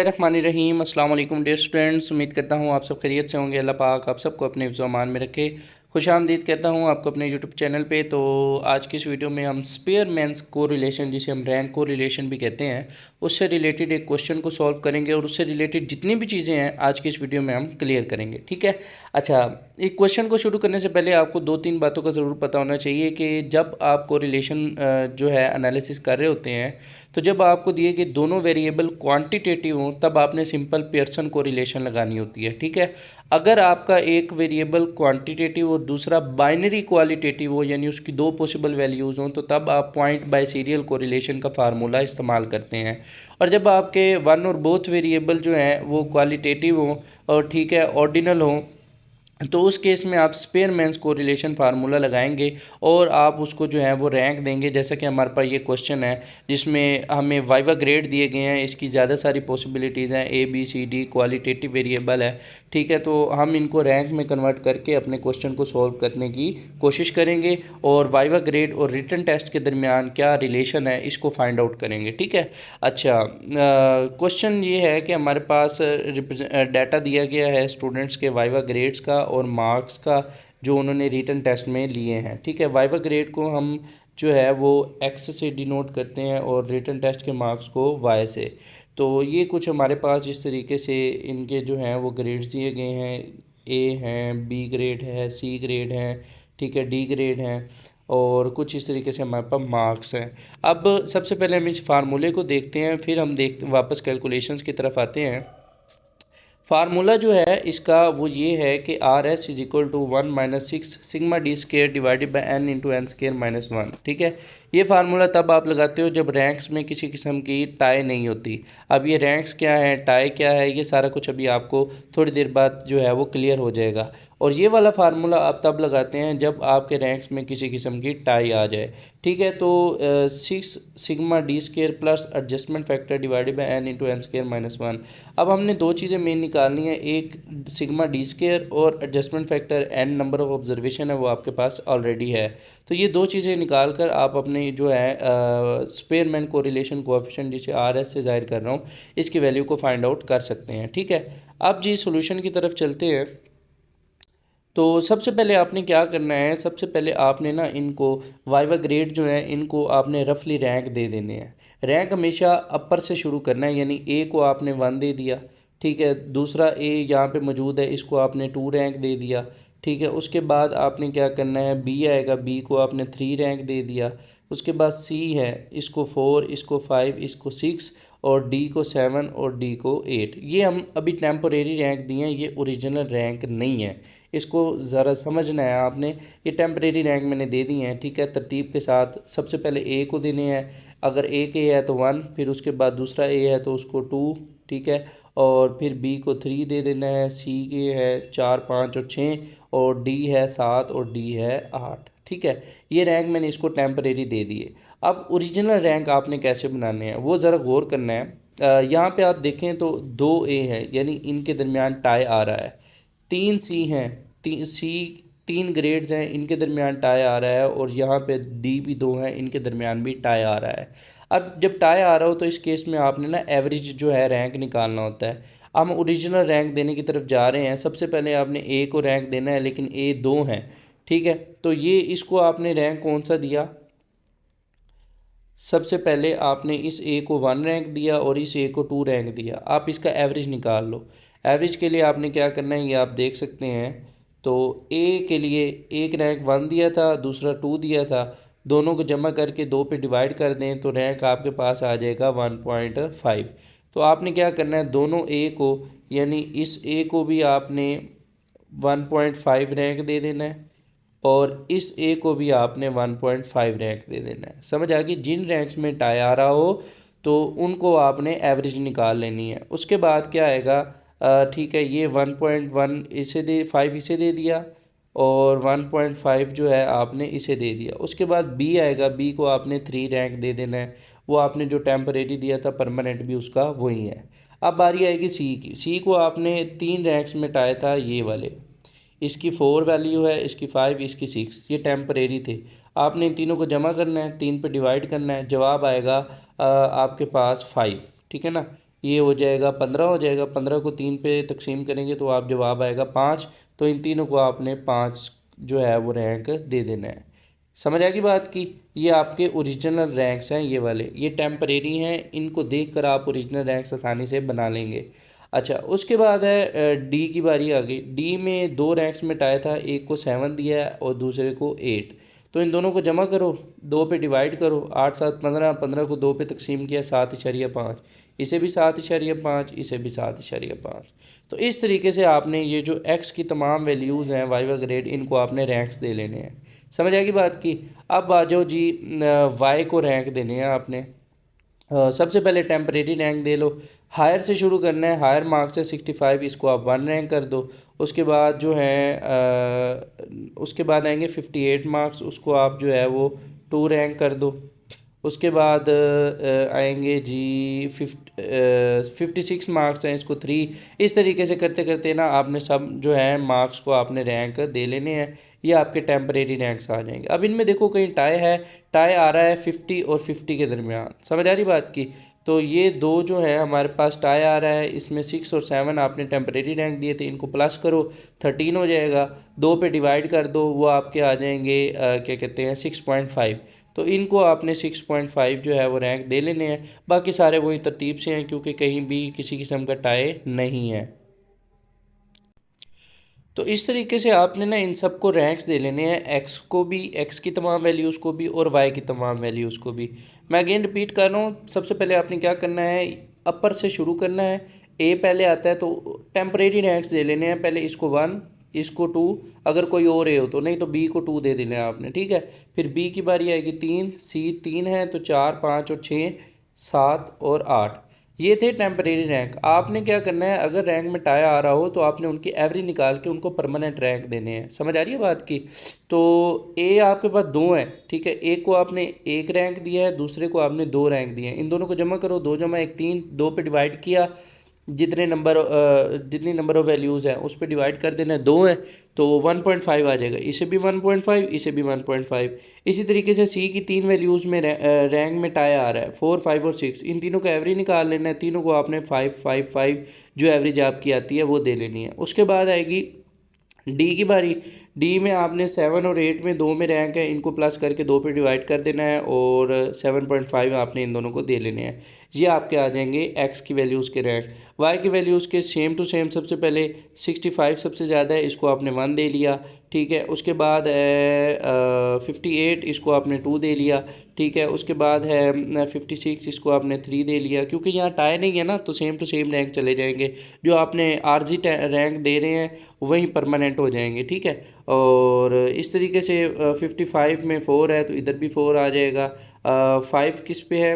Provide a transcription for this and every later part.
बिस्मिल्लाहिर्रहमानिर्रहीम। अस्सलाम वालेकुम डियर स्टूडेंट्स, उम्मीद करता हूँ आप सब खैरियत से होंगे। अल्लाह पाक आप सबको अपने हिफ्ज़ व अमान में रखे। खुशामदीद कहता हूँ आपको अपने यूट्यूब चैनल पे। तो आज की इस वीडियो में हम स्पेयरमैन्स कोरिलेशन, जिसे हम रैंक कोरिलेशन भी कहते हैं, उससे रिलेटेड एक क्वेश्चन को सॉल्व करेंगे और उससे रिलेटेड जितनी भी चीज़ें हैं आज की इस वीडियो में हम क्लियर करेंगे। ठीक है। अच्छा, एक क्वेश्चन को शुरू करने से पहले आपको दो तीन बातों का ज़रूर पता होना चाहिए कि जब आप कोरिलेशन जो है एनालिसिस कर रहे होते हैं, तो जब आपको दिए गए दोनों वेरिएबल क्वांटिटेटिव हों तब आपने सिंपल पियर्सन कोरिलेशन लगानी होती है। ठीक है। अगर आपका एक वेरिएबल क्वांटिटेटिव और दूसरा बाइनरी क्वालिटेटिव हो, यानी उसकी दो पॉसिबल वैल्यूज़ हों, तो तब आप पॉइंट बाय सीरियल कोरिलेशन का फार्मूला इस्तेमाल करते हैं। और जब आपके वन और बोथ वेरिएबल जो हैं वो क्वालिटेटिव हों और ठीक है ऑर्डिनल हों, तो उस केस में आप स्पेयरमैन्स कोरिलेशन फार्मूला लगाएंगे और आप उसको जो है वो रैंक देंगे। जैसा कि हमारे पास ये क्वेश्चन है जिसमें हमें वाइवा ग्रेड दिए गए हैं, इसकी ज़्यादा सारी पॉसिबिलिटीज़ हैं, A B C D qualitative variable है। ठीक है, तो हम इनको रैंक में कन्वर्ट करके अपने क्वेश्चन को सॉल्व करने की कोशिश करेंगे और वाइवा ग्रेड और रिटन टेस्ट के दरमियान क्या रिलेशन है इसको फाइंड आउट करेंगे। ठीक है। अच्छा, क्वेश्चन ये है कि हमारे पास डाटा दिया गया है स्टूडेंट्स के वाइवा ग्रेड्स का और मार्क्स का जो उन्होंने रिटन टेस्ट में लिए हैं। ठीक है। वाइवा ग्रेड को हम जो है वो एक्स से डिनोट करते हैं और रिटन टेस्ट के मार्क्स को वाई से। तो ये कुछ हमारे पास इस तरीके से इनके जो हैं वो ग्रेड्स दिए गए हैं। ए हैं, बी ग्रेड है, सी ग्रेड है, ठीक है, डी ग्रेड है और कुछ इस तरीके से हमारे पास मार्क्स हैं। अब सबसे पहले हम इस फार्मूले को देखते हैं, फिर हम देखते वापस कैलकुलेशंस की तरफ आते हैं। फार्मूला जो है इसका वो ये है कि R S is equal to 1 - 6 sigma D square divided by N into N square minus 1। ठीक है। ये फार्मूला तब आप लगाते हो जब रैंक्स में किसी किस्म की टाई नहीं होती। अब ये रैंक्स क्या है, टाई क्या है, ये सारा कुछ अभी आपको थोड़ी देर बाद जो है वो क्लियर हो जाएगा। और ये वाला फार्मूला आप तब लगाते हैं जब आपके रैंक्स में किसी किस्म की टाई आ जाए। ठीक है। तो 6 sigma D square plus adjustment factor divided by N into N square minus 1। अब हमने दो चीज़ें मेन निकालनी है, एक सिग्मा डी स्केयर और adjustment factor N number of observation है वो आपके पास ऑलरेडी है। तो ये दो चीज़ें निकाल कर आप अपने जो है स्पेयरमैन कोरिलेशन कोएफिशिएंट जिसे आर एस से ज़ाहिर कर रहा हूँ इसकी वैल्यू को फाइंड आउट कर सकते हैं। ठीक है। अब जी सोल्यूशन की तरफ चलते हैं। तो सबसे पहले आपने क्या करना है, सबसे पहले आपने ना इनको वाइवा ग्रेड जो है इनको आपने रफली रैंक दे देने हैं। रैंक हमेशा अपर से शुरू करना है, यानी ए को आपने 1 दे दिया। ठीक है। दूसरा ए यहाँ पे मौजूद है, इसको आपने 2 रैंक दे दिया। ठीक है। उसके बाद आपने क्या करना है, बी आएगा, बी को आपने 3 रैंक दे दिया। उसके बाद सी है, इसको 4, इसको 5, इसको 6 और डी को 7 और डी को 8। ये हम अभी टेम्पोरेरी रैंक दिए हैं, ये ओरिजिनल रैंक नहीं है। इसको ज़रा समझना है आपने। ये टेम्परेरी रैंक मैंने दे दी हैं। ठीक है। तरतीब के साथ सबसे पहले ए को देने हैं। अगर ए के है तो 1, फिर उसके बाद दूसरा ए है तो उसको 2। ठीक है। और फिर बी को 3 दे देना है, सी के है 4, 5 और 6 और डी है 7 और डी है 8। ठीक है। ये रैंक मैंने इसको टेम्परेरी दे दिए। अब ओरिजिनल रैंक आपने कैसे बनाने हैं वो ज़रा गौर करना है। यहाँ पे आप देखें तो 2 ए है, यानी इनके दरमियान टाई आ रहा है। 3 सी हैं, सी 3 ग्रेड्स हैं, इनके दरमियान टाई आ रहा है और यहाँ पे डी भी 2 हैं, इनके दरमियान भी टाई आ रहा है। अब जब टाई आ रहा हो तो इस केस में आपने ना एवरेज जो है रैंक निकालना होता है। हम ओरिजिनल रैंक देने की तरफ जा रहे हैं। सबसे पहले आपने ए को रैंक देना है, लेकिन ए 2 हैं। ठीक है। तो ये इसको आपने रैंक कौन सा दिया, सबसे पहले आपने इस ए को 1 रैंक दिया और इस ए को 2 रैंक दिया। आप इसका एवरेज निकाल लो। एवरेज के लिए आपने क्या करना है ये आप देख सकते हैं। तो ए के लिए एक रैंक 1 दिया था, दूसरा 2 दिया था, दोनों को जमा करके 2 पे डिवाइड कर दें तो रैंक आपके पास आ जाएगा 1.5। तो आपने क्या करना है, दोनों ए को यानी इस ए को भी आपने 1.5 रैंक दे देना है और इस ए को भी आपने 1.5 रैंक दे देना है। समझ आ गई। जिन रैंक्स में टाई आ रहा हो तो उनको आपने एवरेज निकाल लेनी है। उसके बाद क्या आएगा, ठीक है, ये 1.1 इसे दे, 5 इसे दे दिया और 1.5 जो है आपने इसे दे दिया। उसके बाद बी आएगा, बी को आपने 3 रैंक दे देना है। वो आपने जो टेम्परेरी दिया था परमानेंट भी उसका वही है। अब बारी आएगी सी की। सी को आपने 3 रैंक्स में टाया था, ये वाले, इसकी 4 वैल्यू है, इसकी 5, इसकी 6, ये टेम्परेरी थे। आपने इन तीनों को जमा करना है, 3 पे डिवाइड करना है, जवाब आएगा आपके पास 5। ठीक है ना। ये हो जाएगा 15 हो जाएगा। 15 को 3 पे तकसीम करेंगे तो आप जवाब आएगा 5। तो इन तीनों को आपने 5 जो है वो रैंक दे देना है। समझ आ गई बात की। ये आपके ओरिजिनल रैंक्स हैं, ये वाले ये टेम्परेरी हैं, इनको देखकर आप ओरिजिनल रैंक्स आसानी से बना लेंगे। अच्छा, उसके बाद है डी की बारी आ गई। डी में दो रैंक्स में टाया था, एक को 7 दिया है और दूसरे को 8। तो इन दोनों को जमा करो, 2 पे डिवाइड करो, 8 7 15, 15 को 2 पे तकसीम किया 7.5, इसे भी 7.5, इसे भी 7.5। तो इस तरीके से आपने ये जो एक्स की तमाम वैल्यूज़ हैं वाई व ग्रेड, इनको आपने रैंक्स दे लेने हैं। समझ आएगी बात की। अब आ जाओ जी, वाई को रैंक देने हैं आपने। सबसे पहले टेम्परेरी रैंक दे लो। हायर से शुरू करना है, हायर मार्क्स है 65, इसको आप 1 रैंक कर दो। उसके बाद जो है उसके बाद आएंगे 58 मार्क्स, उसको आप जो है वो 2 रैंक कर दो। उसके बाद आएंगे जी 56 मार्क्स हैं, इसको 3। इस तरीके से करते करते ना आपने सब जो है मार्क्स को आपने रैंक दे लेने हैं। ये आपके टेम्परेरी रैंक्स आ जाएंगे। अब इनमें देखो कहीं टाई है, टाई आ रहा है 50 और 50 के दरमियान। समझ आ रही बात की। तो ये दो जो है हमारे पास टाई आ रहा है, इसमें 6 और 7 आपने टेम्परेरी रैंक दिए थे, इनको प्लस करो 13 हो जाएगा। 2 पे डिवाइड कर दो, वो आपके आ जाएंगे क्या कहते हैं 6.5। तो इनको आपने 6.5 जो है वो रैंक दे लेने हैं। बाकी सारे वही तरतीब से हैं क्योंकि कहीं भी किसी किस्म का टाई नहीं है। तो इस तरीके से आपने ना इन सब को रैंक्स दे लेने हैं, एक्स को भी, एक्स की तमाम वैल्यूज़ को भी और वाई की तमाम वैल्यूज़ को भी। मैं अगेन रिपीट कर रहा हूँ, सबसे पहले आपने क्या करना है, अपर से शुरू करना है। ए पहले आता है तो टेम्परेरी रैंक्स दे लेने हैं, पहले इसको 1, इसको 2, अगर कोई और ए हो तो, नहीं तो बी को 2 दे देना है आपने, ठीक है। फिर बी की बारी आएगी 3, सी 3 है तो 4 5 और 6 7 और 8। ये थे टेम्परेरी रैंक। आपने क्या करना है, अगर रैंक में टाया आ रहा हो तो आपने उनकी एवरेज निकाल के उनको परमानेंट रैंक देने हैं। समझ आ रही है बात की। तो ए आपके पास 2 है, ठीक है, एक को आपने 1 रैंक दिया है, दूसरे को आपने 2 रैंक दिए हैं। इन दोनों को जमा करो, 2 जमा 1 3, 2 पे डिवाइड किया, जितनी नंबर ऑफ़ वैल्यूज़ हैं उस पर डिवाइड कर देना है। 2 है तो 1.5 आ जाएगा, इसे भी 1.5, इसे भी 1.5। इसी तरीके से सी की 3 वैल्यूज़ में रैंक में टाया आ रहा है 4 5 और 6, इन तीनों का एवरेज निकाल लेना है। तीनों को आपने 5 5 5 जो एवरेज आपकी आती है वो दे लेनी है। उसके बाद आएगी डी की बारी। डी में आपने 7 और 8 में 2 में रैंक है, इनको प्लस करके 2 पे डिवाइड कर देना है और 7.5 आपने इन दोनों को दे लेने हैं। ये आपके आ जाएंगे एक्स की वैल्यूज़ के रैंक। वाई की वैल्यूज़ के सेम टू सेम, सबसे पहले 65 सबसे ज़्यादा है, इसको आपने 1 दे लिया, ठीक है। उसके बाद 58, इसको आपने 2 दे लिया, ठीक है। उसके बाद है 56, इसको आपने 3 दे लिया। क्योंकि यहाँ टाई नहीं है ना तो सेम टू सेम रैंक चले जाएंगे, जो आपने आरजी रैंक दे रहे हैं वही परमानेंट हो जाएंगे, ठीक है। और इस तरीके से 55 में 4 है तो इधर भी 4 आ जाएगा। 5 किस पे है,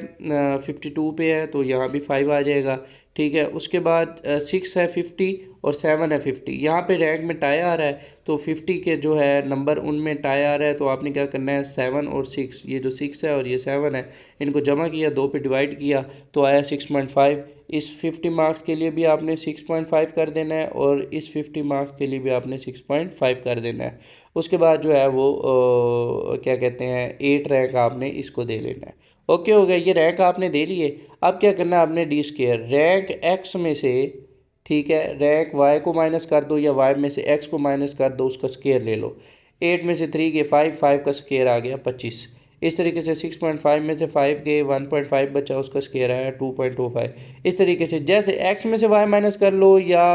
52 पे है तो यहाँ भी 5 आ जाएगा, ठीक है। उसके बाद 6 है 50 और 7 है 50। यहाँ पे रैंक में टाई आ रहा है तो 50 के जो है नंबर उनमें टाई आ रहा है, तो आपने क्या करना है 7 और 6, ये जो 6 है और ये 7 है, इनको जमा किया, 2 पे डिवाइड किया तो आया 6.5। इस 50 मार्क्स के लिए भी आपने 6.5 कर देना है और इस 50 मार्क्स के लिए भी आपने 6.5 कर देना है। उसके बाद जो है वो क्या कहते हैं 8 रैंक आपने इसको दे लेना है। ओके हो गया, ये रैंक आपने दे लिए। अब क्या करना है आपने डी स्केयर रैंक एक्स में से, ठीक है, रैंक वाई को माइनस कर दो या वाई में से एक्स को माइनस कर दो, उसका स्केयर ले लो। 8 में से 3 के 5, 5 का स्केयर आ गया 25। इस तरीके से 6.5 में से 5 के 1.5 बचा, उसका स्केयर आया 2.25। इस तरीके से जैसे एक्स में से वाई माइनस कर लो या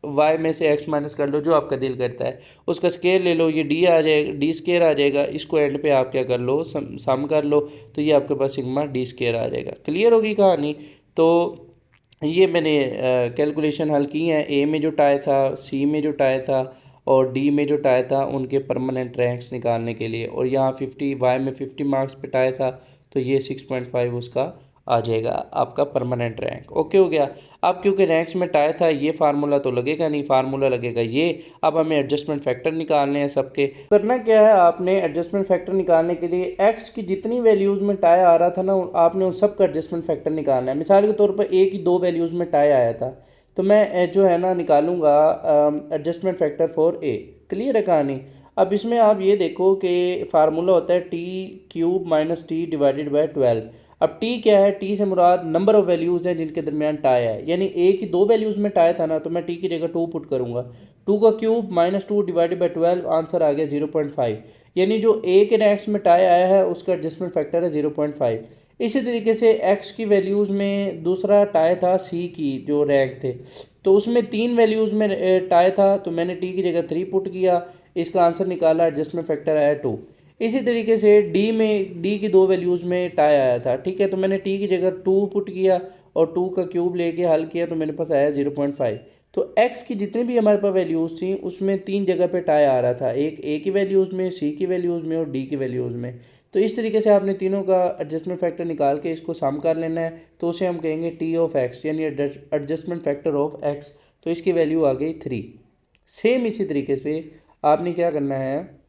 वाई में से एक्स माइनस कर लो, जो आपका दिल करता है, उसका स्केयर ले लो, ये डी आ जाएगा, डी स्केयर आ जाएगा। इसको एंड पे आप क्या कर लो, सम कर लो, तो ये आपके पास सिग्मा डी स्केयर आ जाएगा। क्लियर होगी कहानी। तो ये मैंने कैलकुलेशन हल की है। ए में जो टाई था, सी में जो टाई था और डी में जो टाई था, उनके परमानेंट रैंक्स निकालने के लिए। और यहाँ 50 वाई में 50 मार्क्स पे टाई था तो ये 6.5 उसका आ जाएगा आपका परमानेंट रैंक। ओके हो गया। अब क्योंकि रैंक्स में टाई था, ये फार्मूला तो लगेगा नहीं, फार्मूला लगेगा ये। अब हमें एडजस्टमेंट फैक्टर निकालने हैं सबके। करना क्या है, आपने एडजस्टमेंट फैक्टर निकालने के लिए एक्स की जितनी वैल्यूज़ में टाई आ रहा था ना, आपने उन सब का एडजस्टमेंट फैक्टर निकालना है। मिसाल के तौर पर ए की 2 वैल्यूज़ में टाई आया था तो मैं जो है ना निकालूंगा adjustment factor for a. Clear है कहानी। अब इसमें आप ये देखो कि फार्मूला होता है T cube minus T divided by 12। अब टी क्या है, टी से मुराद नंबर ऑफ़ वैल्यूज़ हैं जिनके दरमियान टाई है, यानी ए की 2 वैल्यूज़ में टाई था ना, तो मैं टी की जगह 2 पुट करूँगा। 2 का क्यूब -2 डिवाइडेड बाई 12, आंसर आ गया 0.5। यानी जो ए के नेक्स्ट में टाई आया है उसका एडजस्टमेंट फैक्टर है 0.5। इसी तरीके से एक्स की वैल्यूज़ में दूसरा टाई था सी की जो रैंक थे, तो उसमें 3 वैल्यूज़ में टाई था, तो मैंने टी की जगह 3 पुट किया, इसका आंसर निकाला, एडजस्टमेंट फैक्टर आया 2। इसी तरीके से डी की 2 वैल्यूज़ में टाई आया था, ठीक है, तो मैंने टी की जगह 2 पुट किया और 2 का क्यूब लेके हल किया, तो मेरे पास आया 0.5। तो एक्स की जितनी भी हमारे पास वैल्यूज़ थी उसमें 3 जगह पे टाई आ रहा था, एक ए की वैल्यूज़ में, सी की वैल्यूज़ में और डी की वैल्यूज़ में। तो इस तरीके से आपने तीनों का एडजस्टमेंट फैक्टर निकाल के इसको सम कर लेना है, तो उसे हम कहेंगे टी ऑफ एक्स, यानी एडजस्टमेंट फैक्टर ऑफ एक्स। तो इसकी वैल्यू आ गई 3। सेम इसी तरीके से आपने क्या करना है,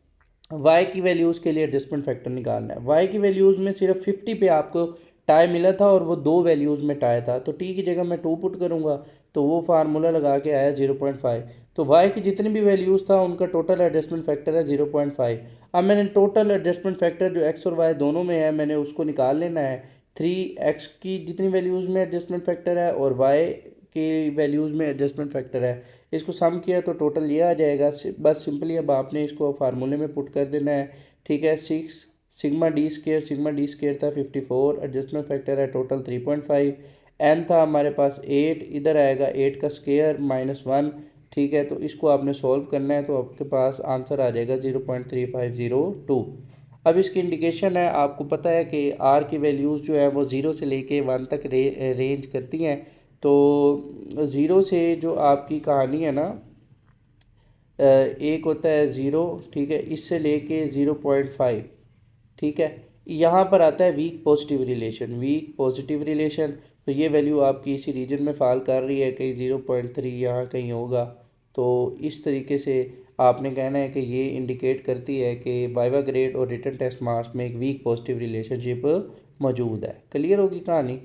वाई की वैल्यूज़ के लिए एडजस्टमेंट फैक्टर निकालना है। वाई की वैल्यूज़ में सिर्फ 50 पे आपको टाई मिला था और वो 2 वैल्यूज़ में टाई था, तो टी की जगह मैं 2 पुट करूँगा, तो वो फार्मूला लगा के आया 0.5। तो वाई की जितनी भी वैल्यूज़ था उनका टोटल एडजस्टमेंट फैक्टर है 0.5। अब मैंने टोटल एडजस्टमेंट फैक्टर जो एक्स और वाई दोनों में है मैंने उसको निकाल लेना है। 3x की जितनी वैल्यूज़ में एडजस्टमेंट फैक्टर है और वाई की वैल्यूज़ में एडजस्टमेंट फैक्टर है, इसको सम किया तो टोटल ये आ जाएगा। बस सिंपली अब आपने इसको फार्मूले में पुट कर देना है, ठीक है। 6 सिग्मा डी स्केयर था 54, एडजस्टमेंट फैक्टर है टोटल 3.5। एन था हमारे पास 8, इधर आएगा 8 का स्केयर -1, ठीक है। तो इसको आपने सॉल्व करना है, तो आपके पास आंसर आ जाएगा 0.3502। अब इसकी इंडिकेशन है, आपको पता है कि आर की वैल्यूज़ जो है वो 0 से लेके 1 तक रेंज करती हैं। तो ज़ीरो से जो आपकी कहानी है ना, एक होता है ज़ीरो, ठीक है, इससे लेके 0.5, ठीक है। यहाँ पर आता है वीक पॉजिटिव रिलेशन। तो ये वैल्यू आपकी इसी रीजन में फॉल कर रही है, कहीं 0.3 यहाँ कहीं होगा। तो इस तरीके से आपने कहना है कि ये इंडिकेट करती है कि वाइवा ग्रेड और रिटन टेस्ट मार्क्स में एक वीक पॉजिटिव रिलेशनशिप मौजूद है। क्लियर होगी कहानी।